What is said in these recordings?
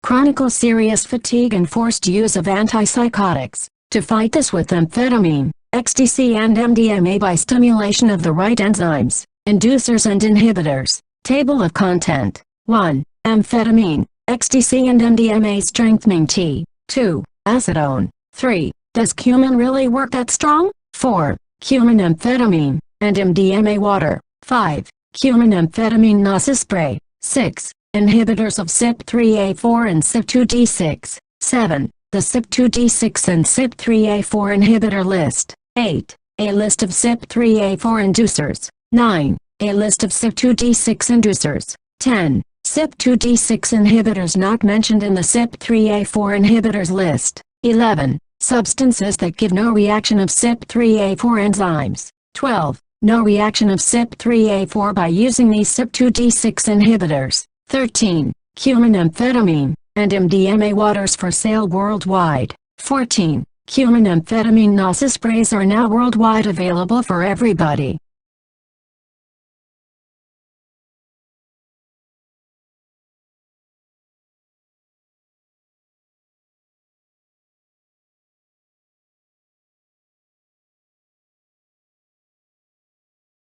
chronic serious fatigue and forced use of antipsychotics. To fight this with amphetamine, XTC and MDMA by stimulation of the right enzymes, inducers and inhibitors. Table of content. 1. Amphetamine, XTC and MDMA strengthening tea. 2. Acetone. 3. Does cumin really work that strong? 4. Cumin amphetamine, and MDMA water. 5. Cumin amphetamine nausea spray. 6. Inhibitors of CYP3A4 and CYP2D6. 7. The CYP2D6 and CYP3A4 inhibitor list. 8. A list of CYP3A4 inducers. 9. A list of CYP2D6 inducers. 10. CYP2D6 inhibitors not mentioned in the CYP3A4 inhibitors list. 11. Substances that give no reaction of CYP3A4 enzymes. 12. No reaction of CYP3A4 by using these CYP2D6 inhibitors. 13. Cumin amphetamine, and MDMA waters for sale worldwide. 14. Cumin amphetamine nausea sprays are now worldwide available for everybody.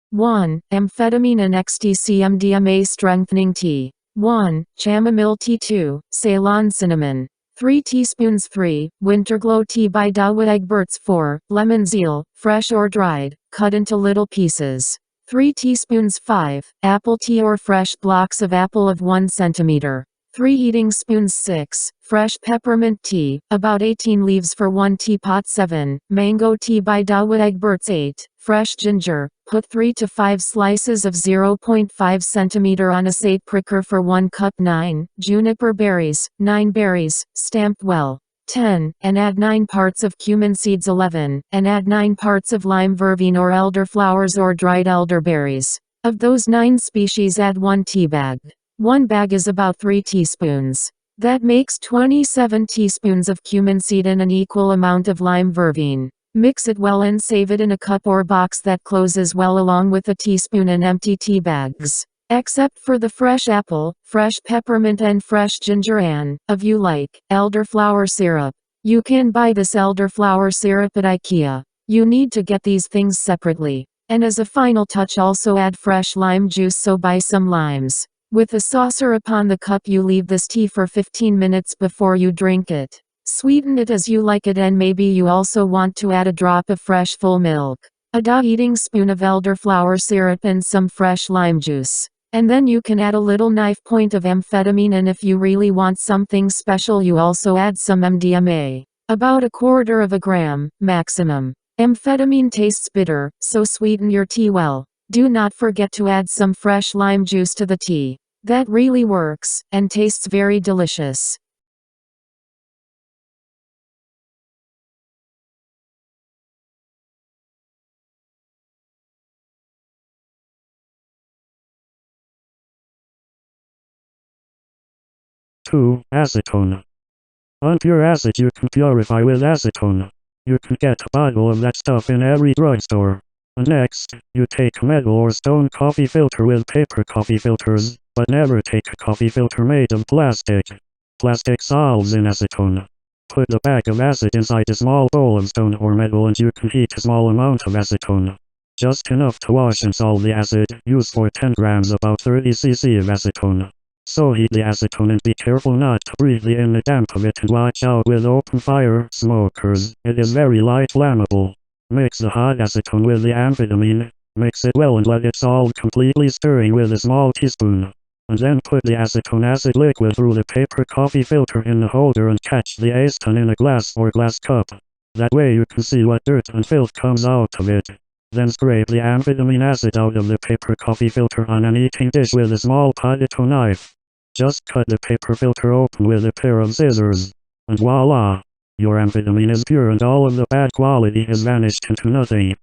One. Amphetamine and XTC MDMA strengthening tea. 1. Chamomile tea. 2. Ceylon cinnamon. 3 teaspoons. 3. Winterglow tea by Dawood Egberts. 4. Lemon zeal, fresh or dried, cut into little pieces. 3 teaspoons. 5. Apple tea or fresh blocks of apple of 1 centimeter. 3 eating spoons. 6. Fresh peppermint tea, about 18 leaves for 1 teapot. 7. Mango tea by Dawood Egberts. 8. Fresh ginger, put 3 to 5 slices of 0.5 cm on a sate pricker for 1 cup. 9. Juniper berries, 9 berries, stamped well. 10. And add 9 parts of cumin seeds. 11. And add 9 parts of lime vervain or elderflowers or dried elderberries. Of those 9 species, add 1 tea bag. 1 bag is about 3 teaspoons. That makes 27 teaspoons of cumin seed and an equal amount of lime vervain. Mix it well and save it in a cup or box that closes well along with a teaspoon and empty tea bags. Except for the fresh apple, fresh peppermint and fresh ginger and, if you like, elderflower syrup. You can buy this elderflower syrup at IKEA. You need to get these things separately. And as a final touch, also add fresh lime juice, so buy some limes. With a saucer upon the cup, you leave this tea for 15 minutes before you drink it. Sweeten it as you like it, and maybe you also want to add a drop of fresh full milk, a eating spoon of elderflower syrup and some fresh lime juice. And then you can add a little knife point of amphetamine, and if you really want something special, you also add some MDMA. About 1/4 gram, maximum. Amphetamine tastes bitter, so sweeten your tea well. Do not forget to add some fresh lime juice to the tea. That really works, and tastes very delicious. Two. Acetone. Unpure acid you can purify with acetone. You can get a bottle of that stuff in every drugstore. And next, you take a metal or stone coffee filter with paper coffee filters, but never take a coffee filter made of plastic. Plastic dissolves in acetone. Put the bag of acid inside a small bowl of stone or metal, and you can heat a small amount of acetone. Just enough to wash and solve the acid. Use for 10 grams about 30 cc of acetone. So heat the acetone and be careful not to breathe in the damp of it, and watch out with open fire smokers. It is very light flammable. Mix the hot acetone with the amphetamine. Mix it well and let it solve completely, stirring with a small teaspoon. And then put the acetone acid liquid through the paper coffee filter in the holder and catch the acetone in a glass or glass cup. That way you can see what dirt and filth comes out of it. Then scrape the amphetamine acid out of the paper coffee filter on an eating dish with a small potato knife. Just cut the paper filter open with a pair of scissors. And voila! Your amphetamine is pure and all of the bad quality has vanished into nothing.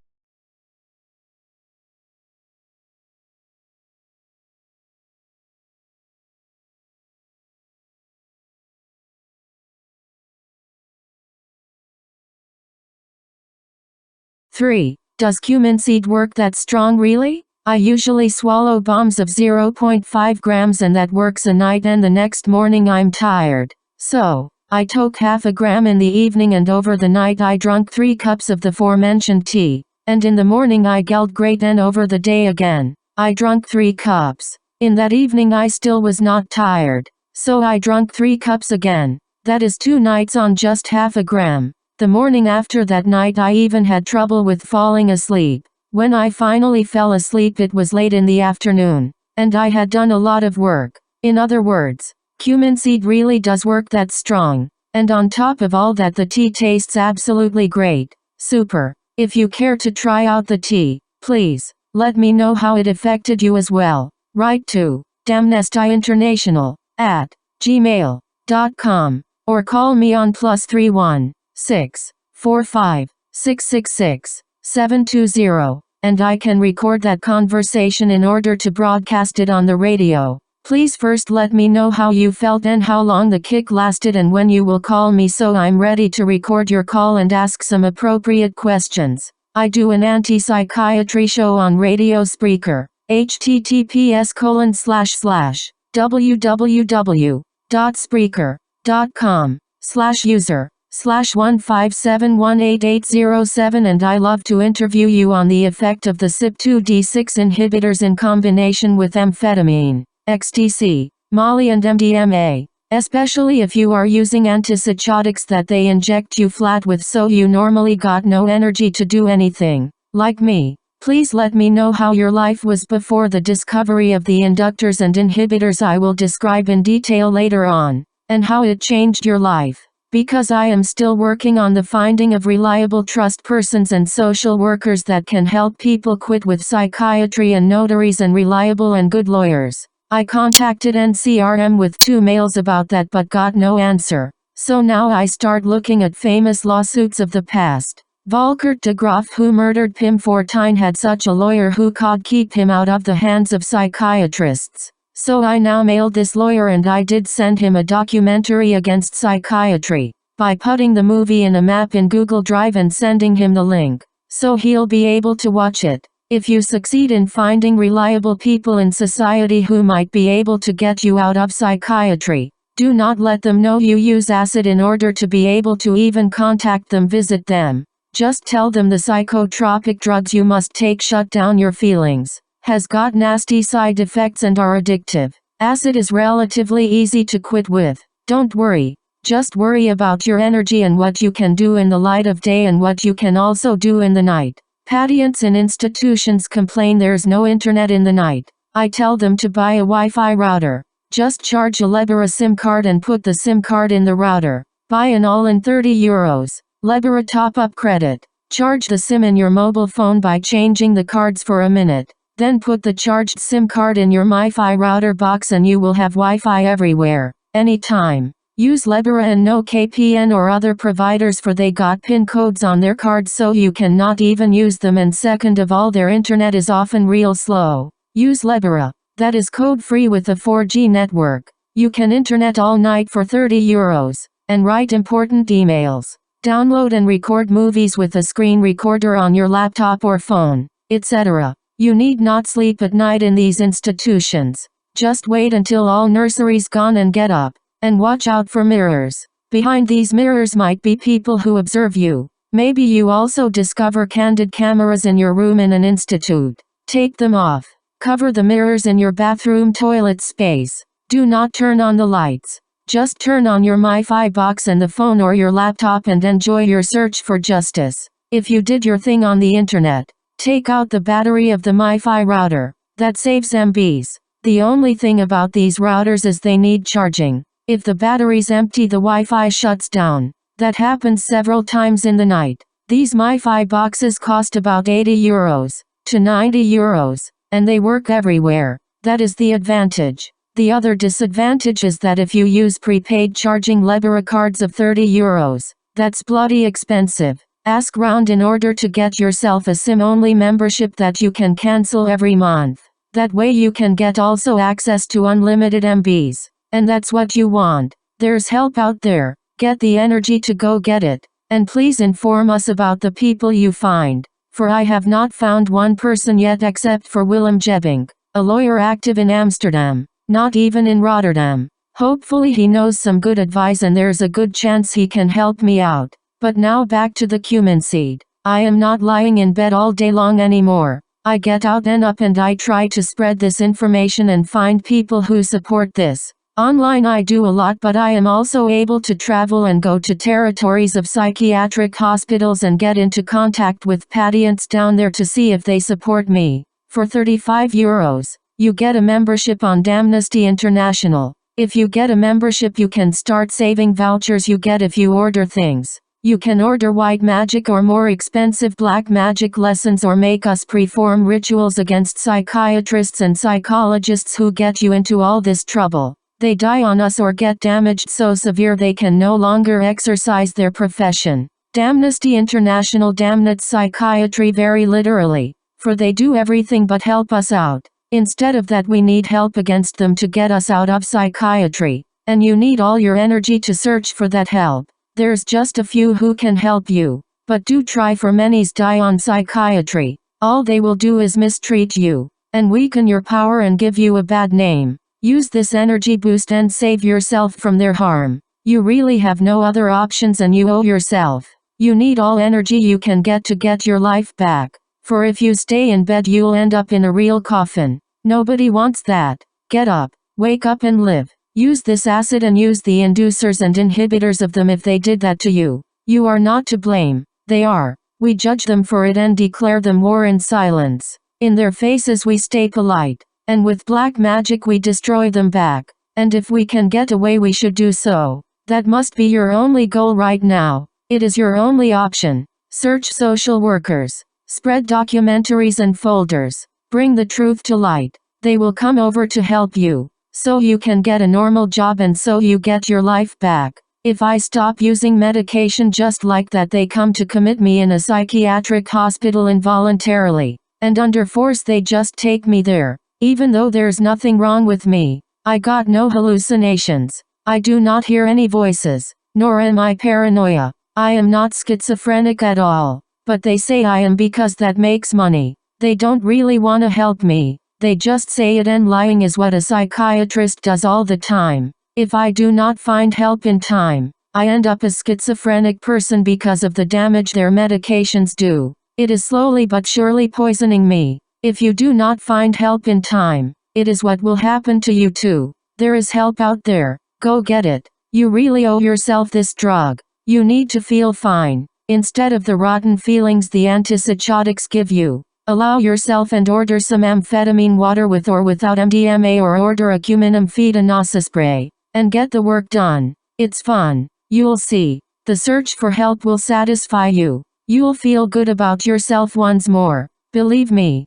Three. Does cumin seed work that strong really? I usually swallow bombs of 0.5 grams and that works a night, and the next morning I'm tired. So, I took half a gram in the evening and over the night I drunk 3 cups of the forementioned tea, and in the morning I gelled great and over the day again, I drunk 3 cups. In that evening I still was not tired, so I drunk 3 cups again, that is 2 nights on just half a gram. The morning after that night I even had trouble with falling asleep. When I finally fell asleep it was late in the afternoon, and I had done a lot of work. In other words, cumin seed really does work that strong, and on top of all that the tea tastes absolutely great. Super. If you care to try out the tea, please, let me know how it affected you as well. Write to damnestiinternational@gmail.com, or call me on +31 6 45 666 720, and I can record that conversation in order to broadcast it on the radio. Please first let me know how you felt and how long the kick lasted and when you will call me so I'm ready to record your call and ask some appropriate questions. I do an anti-psychiatry show on Radio Spreaker. https://www.spreaker.com/user/157188807 and I love to interview you on the effect of the CYP2D6 inhibitors in combination with amphetamine, XTC, Molly and MDMA, especially if you are using antipsychotics that they inject you flat with so you normally got no energy to do anything. Like me. Please let me know how your life was before the discovery of the inductors and inhibitors I will describe in detail later on, and how it changed your life. Because I am still working on the finding of reliable trust persons and social workers that can help people quit with psychiatry and notaries and reliable and good lawyers. I contacted NCRM with 2 mails about that but got no answer. So now I start looking at famous lawsuits of the past. Volker de Graaf, who murdered Pim Fortuyn, had such a lawyer who could keep him out of the hands of psychiatrists. So I now mailed this lawyer and I did send him a documentary against psychiatry, by putting the movie in a map in Google Drive and sending him the link, so he'll be able to watch it. If you succeed in finding reliable people in society who might be able to get you out of psychiatry, do not let them know you use acid in order to be able to even contact them, visit them. Just tell them the psychotropic drugs you must take shut down your feelings, has got nasty side effects and are addictive. Acid is relatively easy to quit with. Don't worry. Just worry about your energy and what you can do in the light of day and what you can also do in the night. Patients in institutions complain there's no internet in the night. I tell them to buy a Wi-Fi router. Just charge a Libera SIM card and put the SIM card in the router. Buy an all-in €30. Libera top-up credit. Charge the SIM in your mobile phone by changing the cards for a minute. Then put the charged SIM card in your MiFi router box and you will have Wi-Fi everywhere, anytime. Use Libera and no KPN or other providers, for they got PIN codes on their cards so you cannot even use them, and second of all their internet is often real slow. Use Libera. That is code-free with a 4G network. You can internet all night for €30, and write important emails. Download and record movies with a screen recorder on your laptop or phone, etc. You need not sleep at night in these institutions. Just wait until all nursery's gone and get up. And watch out for mirrors. Behind these mirrors might be people who observe you. Maybe you also discover candid cameras in your room in an institute. Take them off. Cover the mirrors in your bathroom toilet space. Do not turn on the lights. Just turn on your MiFi box and the phone or your laptop and enjoy your search for justice. If you did your thing on the internet, take out the battery of the MiFi router. That saves MBs. The only thing about these routers is they need charging. If the battery's empty, the Wi-Fi shuts down. That happens several times in the night. These MiFi boxes cost about €80 to €90, and they work everywhere. That is the advantage. The other disadvantage is that if you use prepaid charging Libera cards of €30, that's bloody expensive. Ask round in order to get yourself a SIM-only membership that you can cancel every month. That way you can get also access to unlimited MBs. And that's what you want. There's help out there. Get the energy to go get it. And please inform us about the people you find. For I have not found one person yet except for Willem Jebink, a lawyer active in Amsterdam. Not even in Rotterdam. Hopefully he knows some good advice and there's a good chance he can help me out. But now back to the cumin seed. I am not lying in bed all day long anymore. I get out and up and I try to spread this information and find people who support this. Online I do a lot, but I am also able to travel and go to territories of psychiatric hospitals and get into contact with patients down there to see if they support me. For €35, you get a membership on Amnesty International. If you get a membership you can start saving vouchers you get if you order things. You can order white magic or more expensive black magic lessons or make us perform rituals against psychiatrists and psychologists who get you into all this trouble. They die on us or get damaged so severe they can no longer exercise their profession. Amnesty International damned psychiatry very literally, for they do everything but help us out. Instead of that we need help against them to get us out of psychiatry, and you need all your energy to search for that help. There's just a few who can help you, but do try, for many's die on psychiatry. All they will do is mistreat you, and weaken your power and give you a bad name. Use this energy boost and save yourself from their harm. You really have no other options and you owe yourself. You need all energy you can to get your life back. For if you stay in bed you'll end up in a real coffin. Nobody wants that. Get up, wake up and live. Use this acid and use the inducers and inhibitors of them if they did that to you. You are not to blame. They are. We judge them for it and declare them war in silence. In their faces we stay polite. And with black magic we destroy them back. And if we can get away we should do so. That must be your only goal right now. It is your only option. Search social workers. Spread documentaries and folders. Bring the truth to light. They will come over to help you. So you can get a normal job and so you get your life back. If I stop using medication just like that they come to commit me in a psychiatric hospital involuntarily. And under force they just take me there. Even though there's nothing wrong with me. I got no hallucinations. I do not hear any voices. Nor am I paranoia. I am not schizophrenic at all. But they say I am because that makes money. They don't really want to help me. They just say it, and lying is what a psychiatrist does all the time. If I do not find help in time, I end up a schizophrenic person because of the damage their medications do. It is slowly but surely poisoning me. If you do not find help in time, it is what will happen to you too. There is help out there. Go get it. You really owe yourself this drug. You need to feel fine. Instead of the rotten feelings the antipsychotics give you. Allow yourself and order some amphetamine water with or without MDMA, or order a cumin amphetamine spray. And get the work done. It's fun. You'll see. The search for help will satisfy you. You'll feel good about yourself once more. Believe me.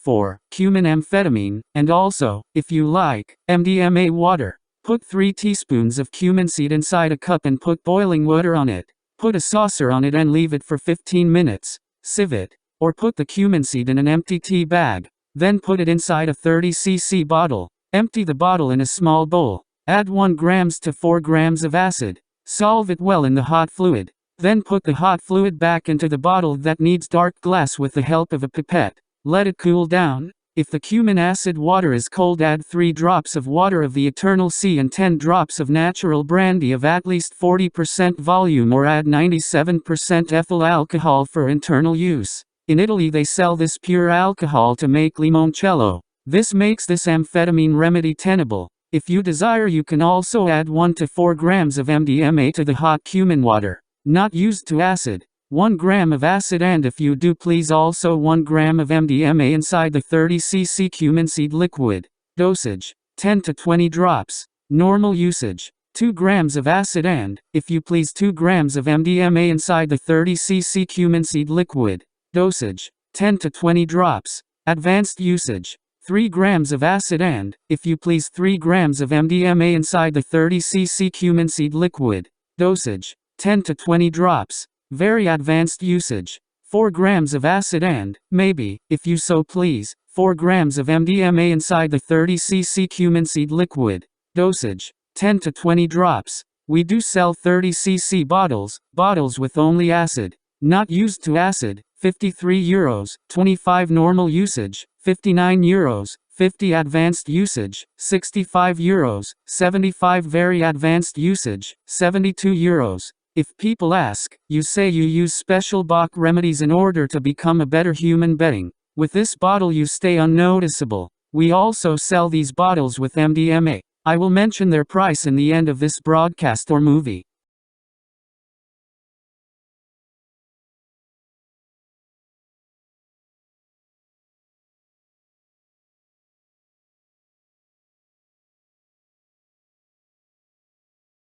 For cumin amphetamine, and also, if you like, MDMA water. Put 3 teaspoons of cumin seed inside a cup and put boiling water on it. Put a saucer on it and leave it for 15 minutes. Sieve it. Or put the cumin seed in an empty tea bag. Then put it inside a 30cc bottle. Empty the bottle in a small bowl. Add 1 grams to 4 grams of acid. Solve it well in the hot fluid. Then put the hot fluid back into the bottle that needs dark glass with the help of a pipette. Let it cool down. If the cumin acid water is cold, add 3 drops of water of the Eternal Sea and 10 drops of natural brandy of at least 40% volume, or add 97% ethyl alcohol for internal use. In Italy they sell this pure alcohol to make limoncello. This makes this amphetamine remedy tenable. If you desire you can also add 1 to 4 grams of MDMA to the hot cumin water. Not used to acid. 1 gram of acid, and if you do please also 1 gram of MDMA inside the 30cc cumin seed liquid. Dosage, 10 to 20 drops. Normal usage, 2 grams of acid and, if you please 2 grams of MDMA inside the 30cc cumin seed liquid. Dosage, 10 to 20 drops. Advanced usage, 3 grams of acid and, if you please 3 grams of MDMA inside the 30cc cumin seed liquid. Dosage, 10 to 20 drops. Very advanced usage, 4 grams of acid and, maybe, if you so please, 4 grams of MDMA inside the 30 cc cumin seed liquid. Dosage: 10 to 20 drops. We do sell 30 cc bottles with only acid. Not used to acid, €53, 25 normal usage, €59, 50 advanced usage, €65, 75 very advanced usage, €72. If people ask, you say you use special Bach remedies in order to become a better human being. With this bottle you stay unnoticeable. We also sell these bottles with MDMA. I will mention their price in the end of this broadcast or movie.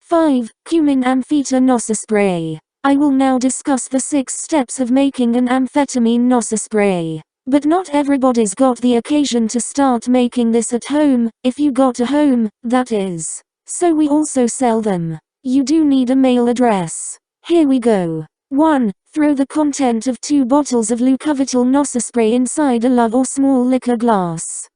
Five, Cumin Amfeta Nosa Spray. I will now discuss the 6 steps of making an amphetamine Nosa Spray. But not everybody's got the occasion to start making this at home, if you got a home, that is. So we also sell them. You do need a mail address. Here we go. 1. Throw the content of 2 bottles of Lucovital Nosa Spray inside a lug or small liquor glass.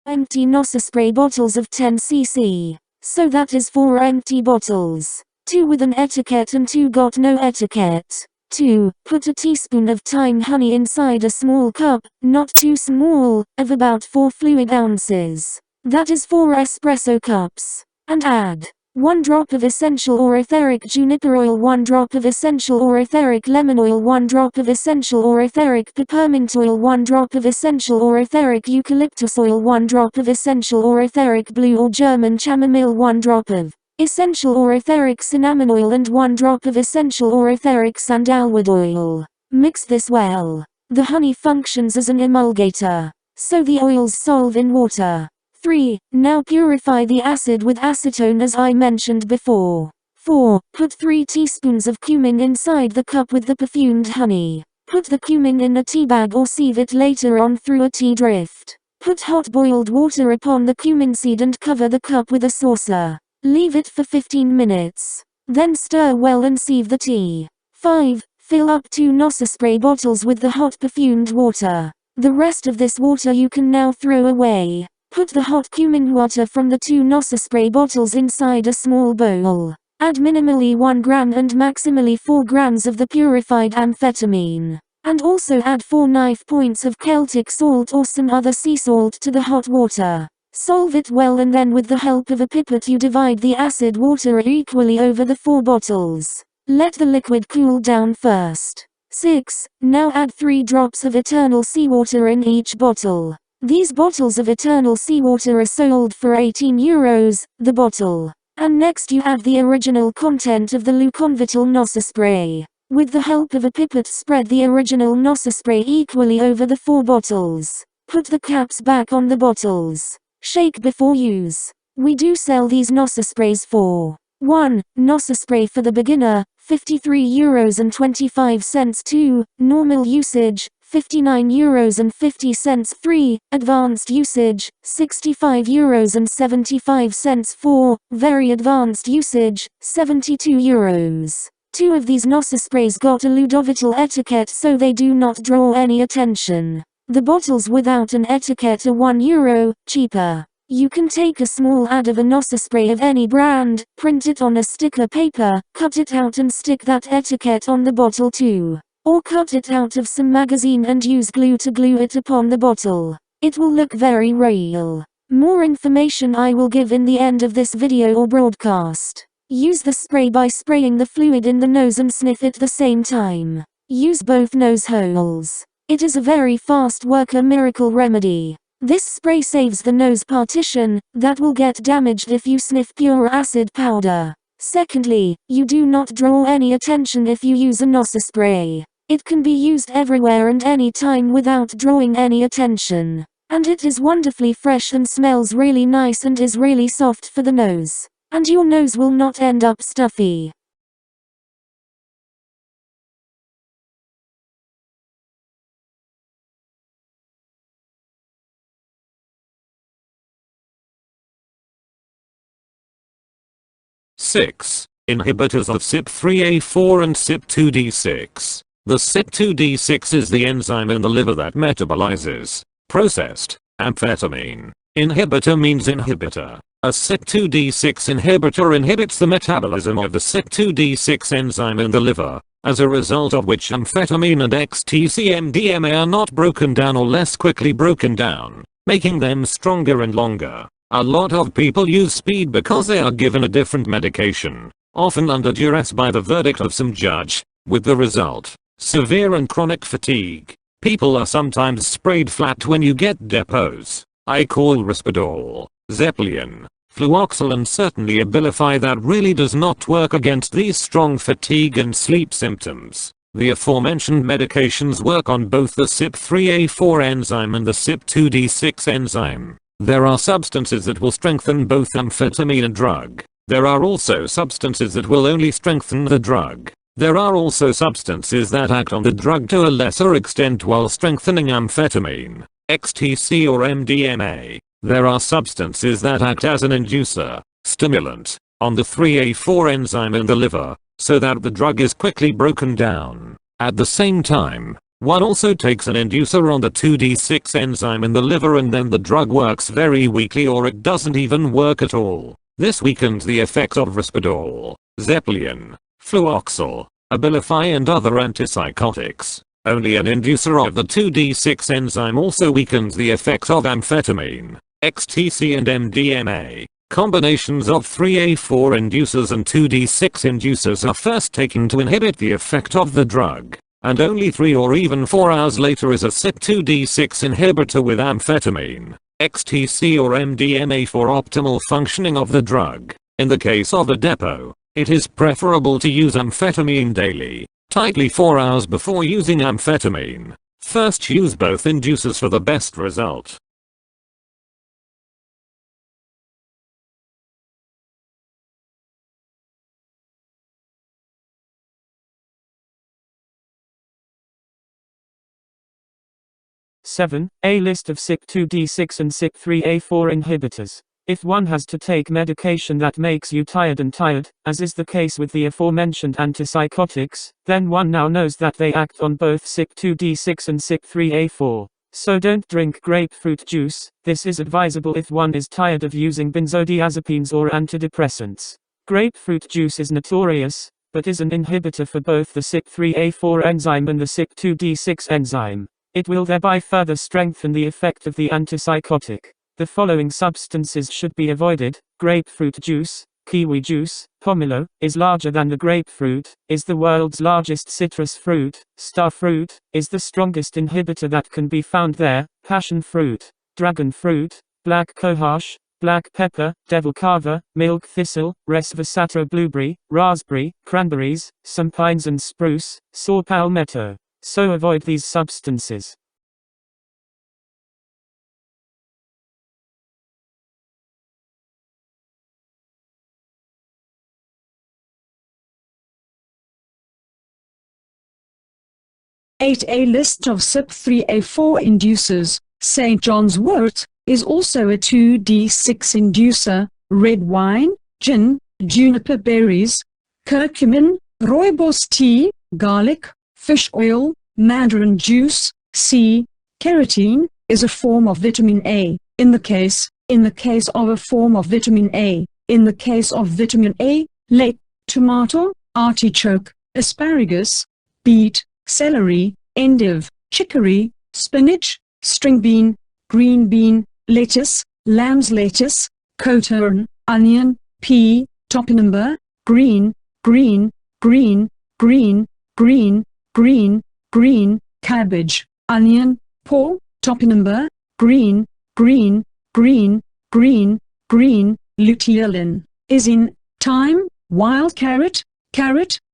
Empty Nosa Spray bottles of 10 cc. So that is 4 empty bottles. 2 with an etiquette and 2 got no etiquette. 2. Put a teaspoon of thyme honey inside a small cup, not too small, of about 4 fluid ounces. That is 4 espresso cups. And add 1 drop of essential or etheric juniper oil, 1 drop of essential or etheric lemon oil, 1 drop of essential or etheric peppermint oil, 1 drop of essential or etheric eucalyptus oil, 1 drop of essential or etheric blue or German chamomile, 1 drop of essential or etheric cinnamon oil and 1 drop of essential or etheric sandalwood oil. Mix this well. The honey functions as an emulgator, so the oils solve in water. 3. Now purify the acid with acetone as I mentioned before. 4. Put 3 teaspoons of cumin inside the cup with the perfumed honey. Put the cumin in a tea bag or sieve it later on through a tea drift. Put hot boiled water upon the cumin seed and cover the cup with a saucer. Leave it for 15 minutes. Then stir well and sieve the tea. 5. Fill up 2 Nosa Spray bottles with the hot perfumed water. The rest of this water you can now throw away. Put the hot cumin water from the 2 Nosa Spray bottles inside a small bowl. Add minimally 1 gram and maximally 4 grams of the purified amphetamine. And also add 4 knife points of Celtic salt or some other sea salt to the hot water. Solve it well and then with the help of a pipette you divide the acid water equally over the 4 bottles. Let the liquid cool down first. 6. Now add 3 drops of eternal seawater in each bottle. These bottles of eternal seawater are sold for €18, the bottle. And next you add the original content of the Luconvital Nosa Spray. With the help of a pipette spread the original Nosa Spray equally over the 4 bottles. Put the caps back on the bottles. Shake before use. We do sell these Nosa Sprays for 1. Nosa Spray for the beginner, €53.25. 2. Normal usage, €59.50. 3. Advanced usage, €65.75. 4. Very advanced usage, €72. 2 of these Nosa Sprays got a Ludovital etiquette so they do not draw any attention. The bottles without an etiquette are €1 cheaper. You can take a small ad of a Nosa Spray of any brand, print it on a sticker paper, cut it out and stick that etiquette on the bottle too. Or cut it out of some magazine and use glue to glue it upon the bottle. It will look very real. More information I will give in the end of this video or broadcast. Use the spray by spraying the fluid in the nose and sniff at the same time. Use both nose holes. It is a very fast worker miracle remedy. This spray saves the nose partition, that will get damaged if you sniff pure acid powder. Secondly, you do not draw any attention if you use a Nosa Spray. It can be used everywhere and any time without drawing any attention. And it is wonderfully fresh and smells really nice and is really soft for the nose. And your nose will not end up stuffy. Six. Inhibitors of CYP3A4 and CYP2D6. The CYP2D6 is the enzyme in the liver that metabolizes Processed. Amphetamine. Inhibitor means inhibitor. A CYP2D6 inhibitor inhibits the metabolism of the CYP2D6 enzyme in the liver, as a result of which amphetamine and XTC and MDMA are not broken down or less quickly broken down, making them stronger and longer. A lot of people use speed because they are given a different medication, often under duress by the verdict of some judge, with the result, severe and chronic fatigue. People are sometimes sprayed flat when you get depots. I call Risperdal, Zeppelin, Fluoxyl and certainly Abilify that really does not work against these strong fatigue and sleep symptoms. The aforementioned medications work on both the CYP3A4 enzyme and the CYP2D6 enzyme. There are substances that will strengthen both amphetamine and drug. There are also substances that will only strengthen the drug. There are also substances that act on the drug to a lesser extent while strengthening amphetamine, XTC or MDMA. There are substances that act as an inducer, stimulant, on the 3A4 enzyme in the liver, so that the drug is quickly broken down. At the same time, one also takes an inducer on the 2D6 enzyme in the liver and then the drug works very weakly or it doesn't even work at all. This weakens the effects of Risperdal, Zeppelin, Fluoxyl, Abilify and other antipsychotics. Only an inducer of the 2D6 enzyme also weakens the effects of amphetamine, XTC and MDMA. Combinations of 3A4 inducers and 2D6 inducers are first taken to inhibit the effect of the drug, and only 3 or even 4 hours later is a CYP2D6 inhibitor with amphetamine, XTC or MDMA for optimal functioning of the drug. In the case of a depot, it is preferable to use amphetamine daily, tightly 4 hours before using amphetamine. First use both inducers for the best result. A list of CYP2D6 and CYP3A4 inhibitors. If one has to take medication that makes you tired, as is the case with the aforementioned antipsychotics, then one now knows that they act on both CYP2D6 and CYP3A4. So don't drink grapefruit juice. This is advisable if one is tired of using benzodiazepines or antidepressants. Grapefruit juice is notorious, but is an inhibitor for both the CYP3A4 enzyme and the CYP2D6 enzyme. It will thereby further strengthen the effect of the antipsychotic. The following substances should be avoided: grapefruit juice, kiwi juice. Pomelo is larger than the grapefruit, is the world's largest citrus fruit. Star fruit is the strongest inhibitor that can be found there. Passion fruit, dragon fruit, black cohosh, black pepper, devil carver, milk thistle, resveratrol blueberry, raspberry, cranberries, some pines and spruce, saw palmetto. So avoid these substances. A list of CYP3A4 inducers. St. John's wort is also a 2D6 inducer. Red wine, gin, juniper berries, curcumin, rooibos tea, garlic, fish oil, mandarin juice. C. Carotene is a form of vitamin A. In the case of a form of vitamin A, lake, tomato, artichoke, asparagus, beet, celery, endive, chicory, spinach, string bean, green bean, lettuce, lamb's lettuce, coturn, onion, pea, topinambar, green, cabbage, onion, paw, topinambar, green, luteolin, is in, thyme, wild carrot,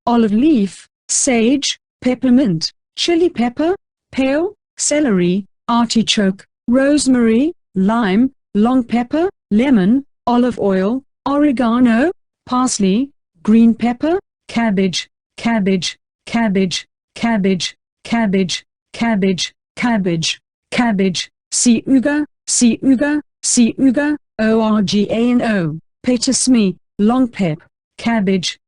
olive leaf, sage, peppermint, chili pepper, pale, celery, artichoke, rosemary, lime, long pepper, lemon, olive oil, oregano, parsley, green pepper, cabbage, ciuga, organo, petisme, long pep, cabbage,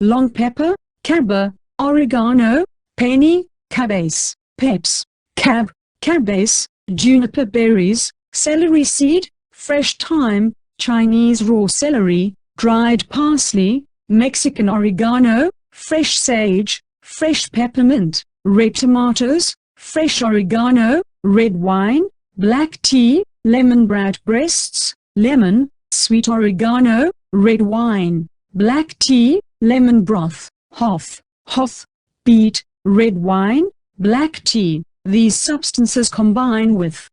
long pepper, cabba, oregano, penny, cabbace, peps, cabbace, juniper berries, celery seed, fresh thyme, Chinese raw celery, dried parsley, Mexican oregano, fresh sage, fresh peppermint, red tomatoes, fresh oregano, red wine, black tea, lemon bread breasts, lemon, sweet oregano, red wine, black tea, lemon broth, hoth, beet, red wine, black tea. These substances combine with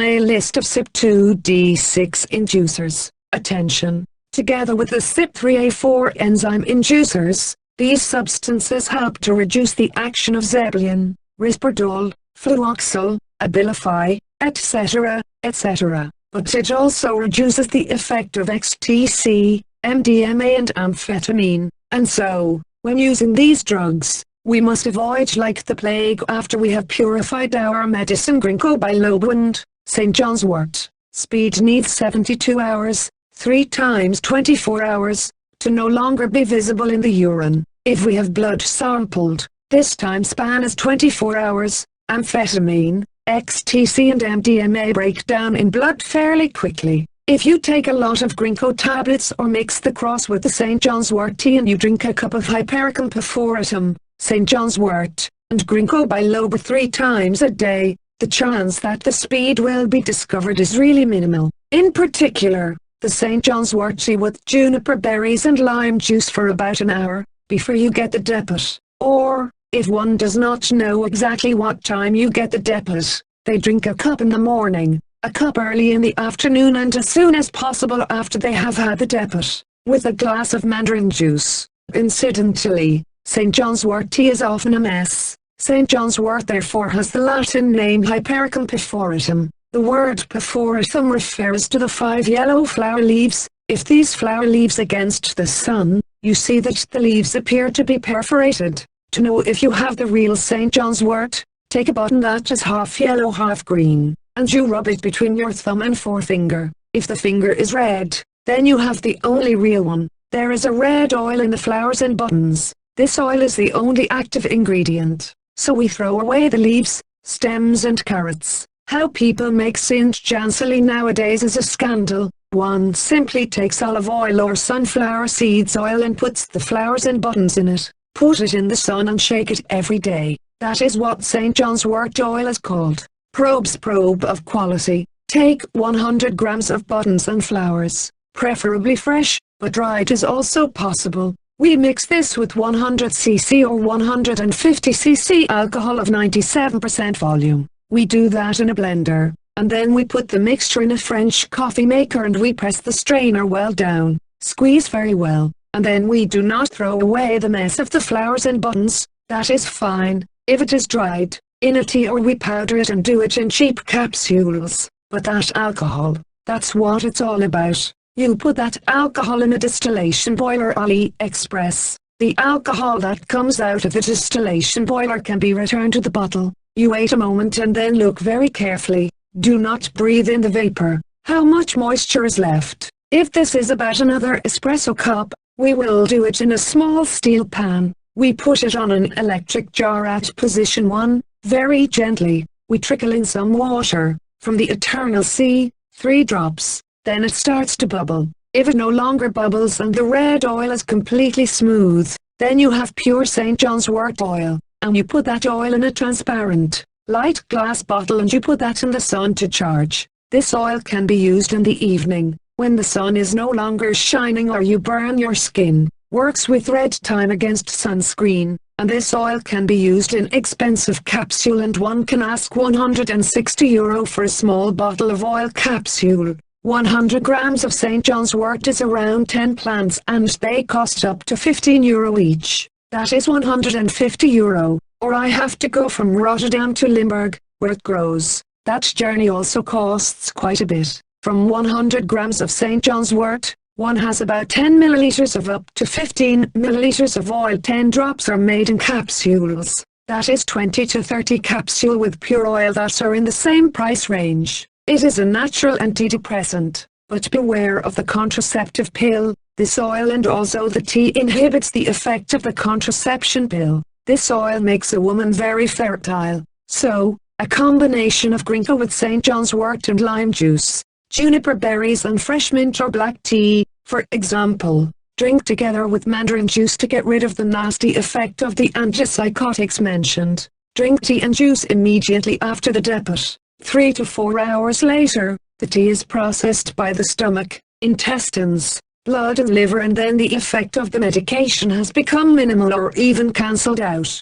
a list of CYP2D6 inducers. Attention! Together with the CYP3A4 enzyme inducers, these substances help to reduce the action of Zebulon, Risperdal, Fluoxetine, Abilify, etc., etc. But it also reduces the effect of XTC, MDMA and amphetamine, and so, when using these drugs, we must avoid like the plague after we have purified our medicine ginkgo biloba and St. John's wort. Speed needs 72 hours, 3 times 24 hours, to no longer be visible in the urine. If we have blood sampled, this time span is 24 hours. Amphetamine, XTC and MDMA break down in blood fairly quickly. If you take a lot of ginkgo tablets or mix the cross with the St. John's wort tea and you drink a cup of Hypericum perforatum, St. John's wort, and ginkgo biloba 3 times a day, the chance that the speed will be discovered is really minimal. In particular, the St. John's wort tea with juniper berries and lime juice for about an hour, before you get the depot. Or, if one does not know exactly what time you get the depot, they drink a cup in the morning, a cup early in the afternoon and as soon as possible after they have had the depot, with a glass of mandarin juice. Incidentally, St. John's wort tea is often a mess. St. John's wort therefore has the Latin name Hypericum perforatum. The word perforatum refers to the 5 yellow flower leaves. If these flower leaves against the sun, you see that the leaves appear to be perforated. To know if you have the real St. John's wort, take a button that is half yellow half green, and you rub it between your thumb and forefinger. If the finger is red, then you have the only real one. There is a red oil in the flowers and buttons. This oil is the only active ingredient, so we throw away the leaves, stems and carrots. How people make St. John's nowadays is a scandal. One simply takes olive oil or sunflower seeds oil and puts the flowers and buttons in it. Put it in the sun and shake it every day. That is what St. John's wort oil is called. Probe of quality. Take 100 grams of buttons and flowers, preferably fresh, but dried is also possible. We mix this with 100 cc or 150 cc alcohol of 97% volume. We do that in a blender, and then we put the mixture in a French coffee maker and we press the strainer well down, squeeze very well, and then we do not throw away the mess of the flowers and buttons. That is fine, if it is dried, in a tea, or we powder it and do it in cheap capsules. But that alcohol, that's what it's all about. You put that alcohol in a distillation boiler AliExpress. The alcohol that comes out of the distillation boiler can be returned to the bottle. You wait a moment and then look very carefully. Do not breathe in the vapor. How much moisture is left? If this is about another espresso cup, we will do it in a small steel pan. We put it on an electric jar at position 1, very gently. We trickle in some water, from the eternal sea, 3 drops. Then it starts to bubble. If it no longer bubbles and the red oil is completely smooth, then you have pure St. John's wort oil, and you put that oil in a transparent, light glass bottle and you put that in the sun to charge. This oil can be used in the evening, when the sun is no longer shining or you burn your skin. Works with red thyme against sunscreen, and this oil can be used in expensive capsule and one can ask €160 for a small bottle of oil capsule. 100 grams of St. John's wort is around 10 plants and they cost up to €15 each. That is €150, or I have to go from Rotterdam to Limburg, where it grows. That journey also costs quite a bit. From 100 grams of St. John's wort, One has about 10 milliliters of up to 15 milliliters of oil. 10 drops are made in capsules. That is 20 to 30 capsules with pure oil that are in the same price range. It is a natural antidepressant, but beware of the contraceptive pill. This oil and also the tea inhibits the effect of the contraception pill. This oil makes a woman very fertile. So, a combination of ginkgo with St. John's wort and lime juice, juniper berries and fresh mint or black tea, for example, drink together with mandarin juice to get rid of the nasty effect of the antipsychotics mentioned. Drink tea and juice immediately after the depot. 3 to 4 hours later, the tea is processed by the stomach, intestines, blood and liver, and then the effect of the medication has become minimal or even cancelled out.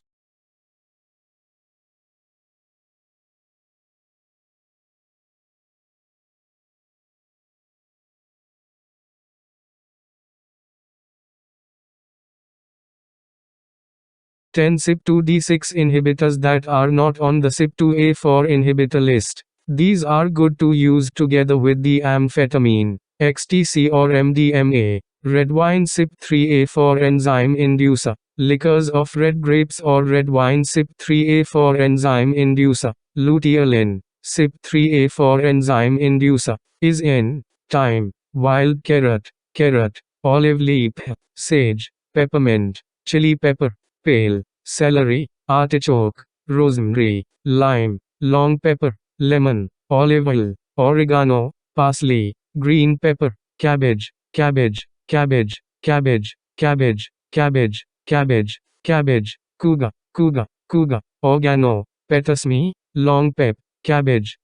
Ten CYP2D6 inhibitors that are not on the CYP2A4 inhibitor list. These are good to use together with the amphetamine, XTC or MDMA, red wine CYP3A4 enzyme inducer, liquors of red grapes or red wine CYP3A4 enzyme inducer, luteolin, CYP3A4 enzyme inducer, is in, thyme, wild carrot, olive leaf, sage, peppermint, chili pepper, pale, celery, artichoke, rosemary, lime, long pepper, lemon, olive oil, oregano, parsley, green pepper, cabbage, couga, organo, peppersme, long pep, cabbage,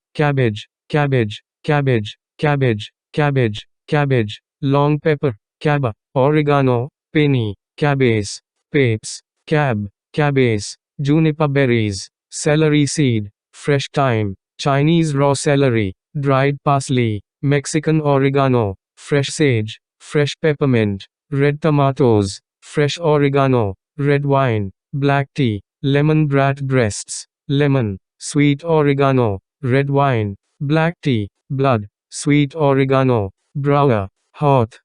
long pepper, caba, oregano, penny, cabbace, papes, cabbace, juniper berries, celery seed, fresh thyme, Chinese raw celery, dried parsley, Mexican oregano, fresh sage, fresh peppermint, red tomatoes, fresh oregano, red wine, black tea, lemon brat breasts, lemon, sweet oregano, red wine, black tea, blood, sweet oregano, brower, hot,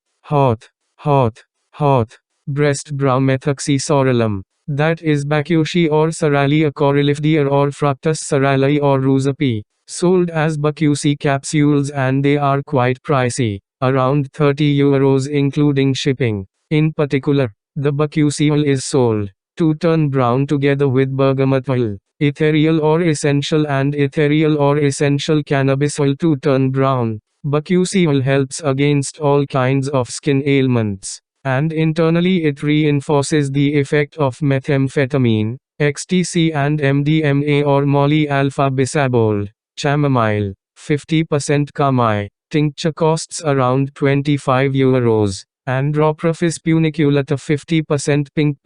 breast brow methoxysorellum, that is Bakushi or Saralia corylifdia or Fructus Saralii or Ruzapi, sold as Bakushi capsules and they are quite pricey, around €30 including shipping. In particular, the Bakushi oil is sold to turn brown together with bergamot oil, ethereal or essential and ethereal or essential cannabis oil to turn brown. Bakushi oil helps against all kinds of skin ailments, and internally it reinforces the effect of methamphetamine, XTC and MDMA or Molly alpha bisabolol, chamomile, 50% kamai. Tincture costs around €25. Androprophis puniculata 50% pink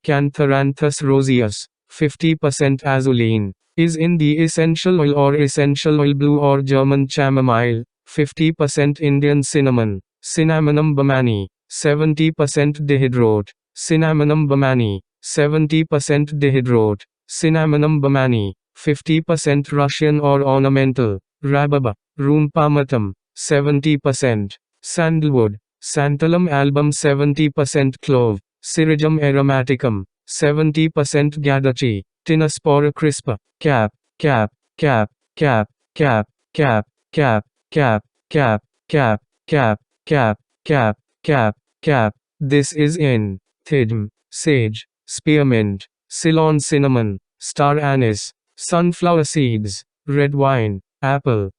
Cantharanthus roseus, 50% azulene, is in the essential oil or essential oil blue or German chamomile, 50% Indian cinnamon, Cinnamomum bamani, 70% dihydrote, Cinnamomum bamani, 70% dihydrote, Cinnamomum bamani, 50% Russian or ornamental, Rhabarber, Rumpamatum, 70%, sandalwood, Santalum album 70% clove, Syringum aromaticum, 70% Gadachi, Tinospora crispa, cap. This is in thyme, sage, spearmint, Ceylon cinnamon, star anise, sunflower seeds, red wine, apple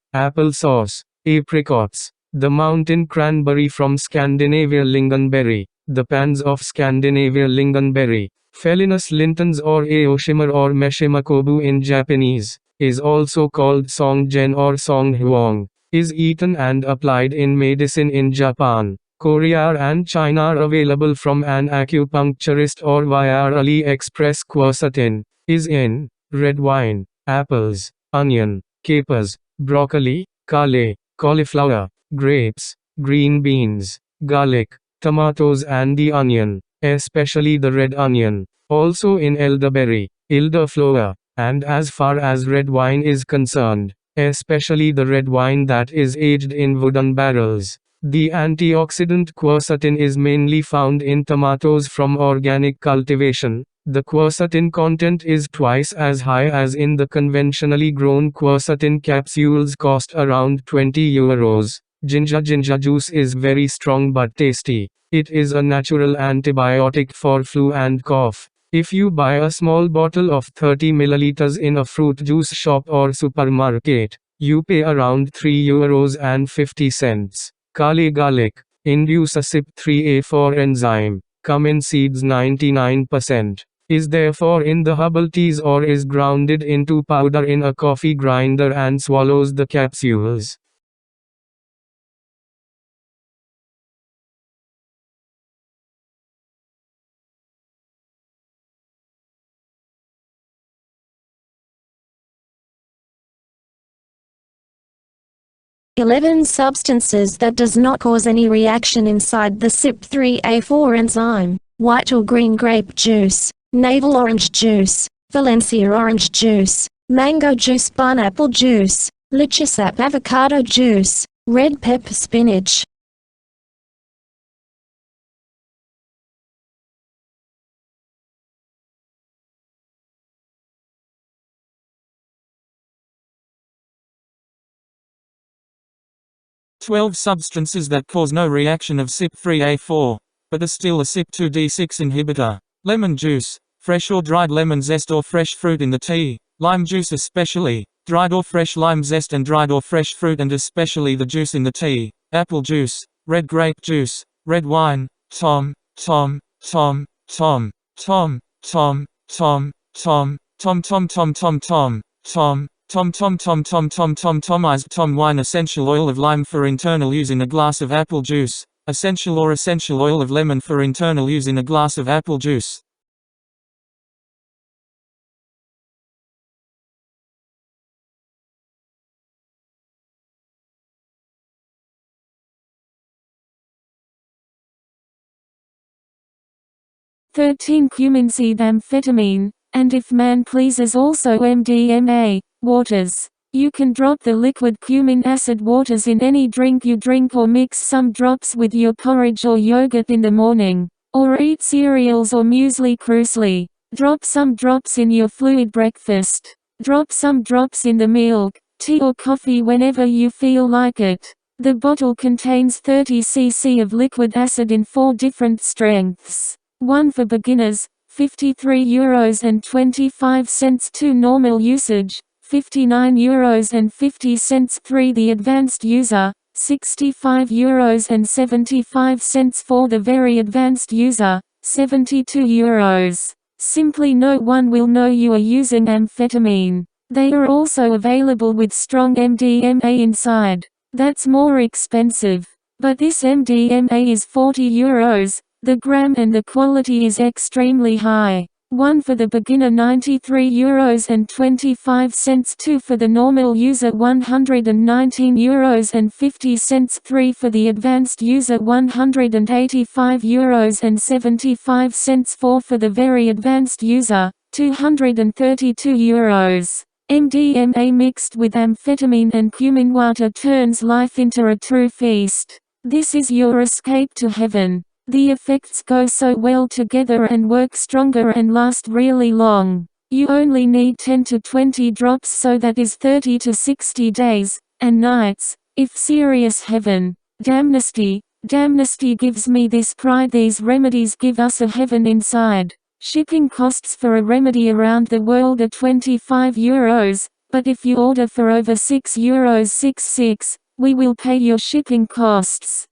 sauce, apricots, the mountain cranberry from Scandinavia lingonberry, the pans of Scandinavia lingonberry, Felinus lintons or Aoshima or Meshimakobu in Japanese, is also called Songjen or Songhuang, is eaten and applied in medicine in Japan, Korea and China are available from an acupuncturist or via AliExpress. Quercetin, is in red wine, apples, onion, capers, broccoli, kale, cauliflower, grapes, green beans, garlic, tomatoes and the onion, especially the red onion, also in elderberry, elderflower, and as far as red wine is concerned, especially the red wine that is aged in wooden barrels, The antioxidant quercetin is mainly found in tomatoes from organic cultivation. The quercetin content is twice as high as in the conventionally grown quercetin capsules, cost around €20. Ginger juice is very strong but tasty. It is a natural antibiotic for flu and cough. If you buy a small bottle of 30 milliliters in a fruit juice shop or supermarket, you pay around €3.50. Kale garlic induce a CYP3A4 enzyme. Cumin seeds 99%. Is therefore in the herbal teas or is grounded into powder in a coffee grinder and swallows the capsules. "11 substances that does not cause any reaction inside the CYP3A4 enzyme: white or green grape juice, navel orange juice, Valencia orange juice, mango juice, pineapple juice, lychee sap, avocado juice, red pepper, spinach." "12 substances that cause no reaction of CYP3A4, but are still a CYP2D6 inhibitor: lemon juice, fresh or dried lemon zest or fresh fruit in the tea, lime juice especially, dried or fresh lime zest and dried or fresh fruit and especially the juice in the tea, apple juice, red grape juice, red wine, tom, tom, tom, tom, tom, tom, tom, tom, tom, tom, tom, tom, tom, tom, tomized tom wine, essential oil of lime for internal use in a glass of apple juice, essential or essential oil of lemon for internal use in a glass of apple juice. Cumin seed amphetamine, and if man pleases also MDMA, waters. You can drop the liquid cumin acid waters in any drink you drink or mix some drops with your porridge or yogurt in the morning. Or eat cereals or muesli crucially. Drop some drops in your fluid breakfast. Drop some drops in the milk, tea or coffee whenever you feel like it. The bottle contains 30 cc of liquid acid in 4 different strengths. 1 for beginners, €53.25. 2 normal usage, €59.50. 3 the advanced user, €65.75. 4 the very advanced user, €72. Simply no one will know you are using amphetamine. They are also available with strong MDMA inside. That's more expensive. But this MDMA is €40 the gram and the quality is extremely high. 1 for the beginner €93.25. 2 for the normal user €119.50. 3 for the advanced user €185.75. 4 for the very advanced user, €232. MDMA mixed with amphetamine and cumin water turns life into a true feast. This is your escape to heaven. The effects go so well together and work stronger and last really long. You only need 10 to 20 drops, so that is 30 to 60 days and nights. If serious heaven, damnesty gives me this pride. These remedies give us a heaven inside. Shipping costs for a remedy around the world are €25, but if you order for over €6.66, we will pay your shipping costs.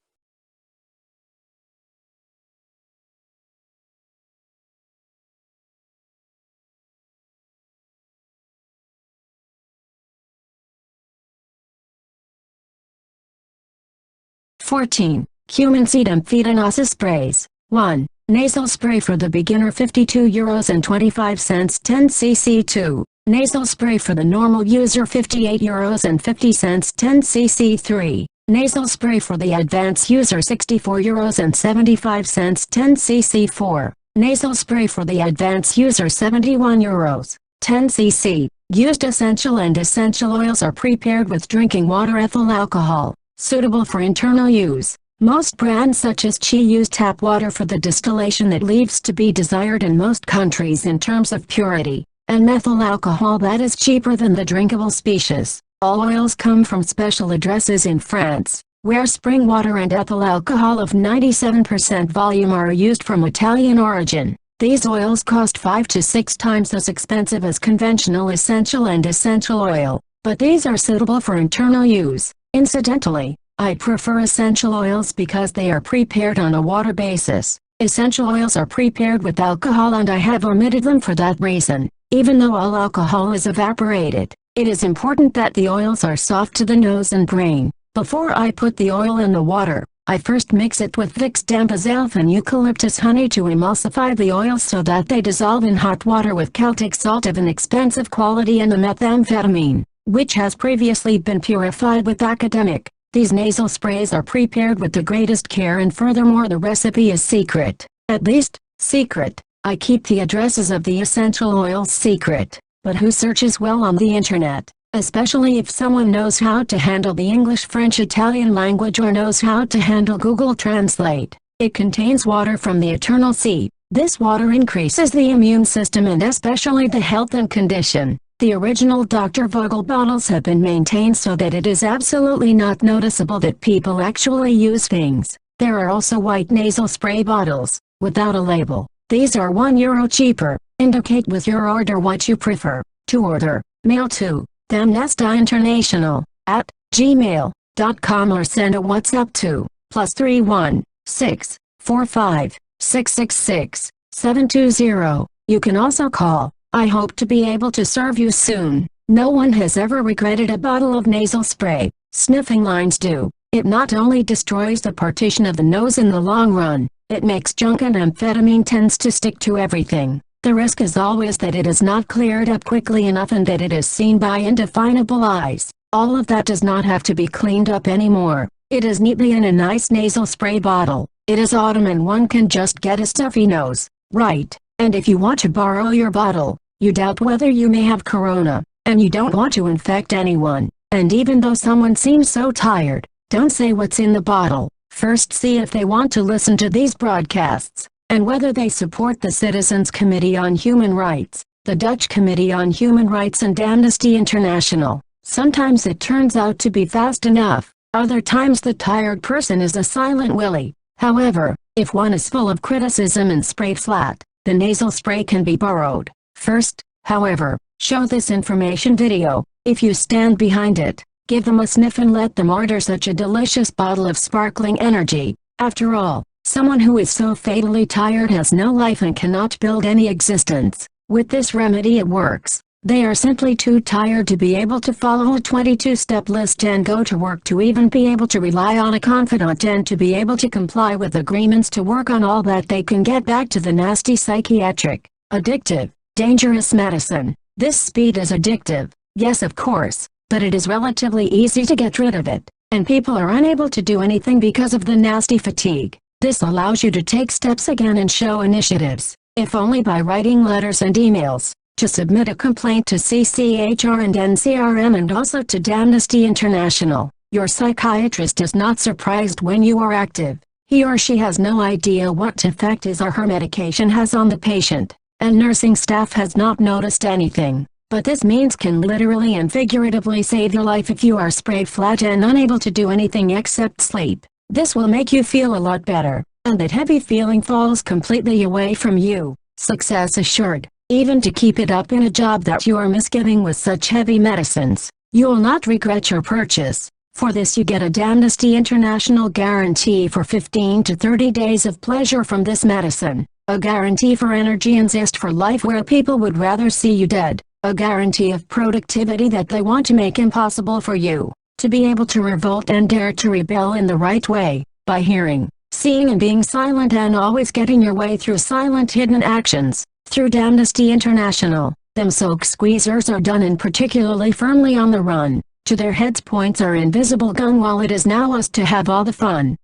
Cumin seed amphetamine sprays. 1. Nasal spray for the beginner €52.25 10 cc. 2. Nasal spray for the normal user €58.50 10 cc. 3. Nasal spray for the advanced user €64.75 10 cc. 4. Nasal spray for the advanced user €71 10 cc. Used essential and essential oils are prepared with drinking water, ethyl alcohol, suitable for internal use. Most brands such as Chi use tap water for the distillation that leaves to be desired in most countries in terms of purity, and methyl alcohol that is cheaper than the drinkable species. All oils come from special addresses in France, where spring water and ethyl alcohol of 97% volume are used from Italian origin. These oils cost 5 to 6 times as expensive as conventional essential and essential oil, but these are suitable for internal use. Incidentally, I prefer essential oils because they are prepared on a water basis. Essential oils are prepared with alcohol and I have omitted them for that reason. Even though all alcohol is evaporated, it is important that the oils are soft to the nose and brain. Before I put the oil in the water, I first mix it with Vicks Dampazalf and eucalyptus honey to emulsify the oils so that they dissolve in hot water with Celtic salt of an expensive quality and the methamphetamine, which has previously been purified with academic. These nasal sprays are prepared with the greatest care and furthermore the recipe is secret. At least, secret. I keep the addresses of the essential oils secret, but who searches well on the internet? Especially if someone knows how to handle the English, French, Italian language or knows how to handle Google Translate. It contains water from the eternal sea. This water increases the immune system and especially the health and condition. The original Dr. Vogel bottles have been maintained so that it is absolutely not noticeable that people actually use things. There are also white nasal spray bottles, without a label. These are €1 cheaper. Indicate with your order what you prefer. To order, mail to Amnesty International at gmail.com or send a WhatsApp to +31 645 666 720. You can also call. I hope to be able to serve you soon. No one has ever regretted a bottle of nasal spray. Sniffing lines do. It not only destroys the partition of the nose in the long run, it makes junk and amphetamine tends to stick to everything. The risk is always that it is not cleared up quickly enough and that it is seen by indefinable eyes. All of that does not have to be cleaned up anymore. It is neatly in a nice nasal spray bottle. It is autumn and one can just get a stuffy nose, right? And if you want to borrow your bottle, you doubt whether you may have corona, and you don't want to infect anyone. And even though someone seems so tired, don't say what's in the bottle. First see if they want to listen to these broadcasts, and whether they support the Citizens Committee on Human Rights, the Dutch Committee on Human Rights and Amnesty International. Sometimes it turns out to be fast enough, other times the tired person is a silent Willy. However, if one is full of criticism and sprayed flat, the nasal spray can be borrowed. First, however, show this information video. If you stand behind it, give them a sniff and let them order such a delicious bottle of sparkling energy. After all, someone who is so fatally tired has no life and cannot build any existence. With this remedy it works. They are simply too tired to be able to follow a 22-step list and go to work to even be able to rely on a confidant and to be able to comply with agreements to work on all that they can get back to the nasty psychiatric, addictive, dangerous medicine. This speed is addictive, yes of course, but it is relatively easy to get rid of it, and people are unable to do anything because of the nasty fatigue. This allows you to take steps again and show initiatives, if only by writing letters and emails, to submit a complaint to CCHR and NCRM and also to Amnesty International. Your psychiatrist is not surprised when you are active. He or she has no idea what effect his or her medication has on the patient, and nursing staff has not noticed anything. But this means can literally and figuratively save your life if you are sprayed flat and unable to do anything except sleep. This will make you feel a lot better, and that heavy feeling falls completely away from you. Success assured. Even to keep it up in a job that you are misgiving with such heavy medicines, you will not regret your purchase. For this you get a Amnesty International guarantee for 15 to 30 days of pleasure from this medicine. A guarantee for energy and zest for life where people would rather see you dead. A guarantee of productivity that they want to make impossible for you. To be able to revolt and dare to rebel in the right way, by hearing, seeing and being silent and always getting your way through silent hidden actions. Through Amnesty International, them soak squeezers are done and particularly firmly on the run. To their heads points our invisible gun while it is now us to have all the fun.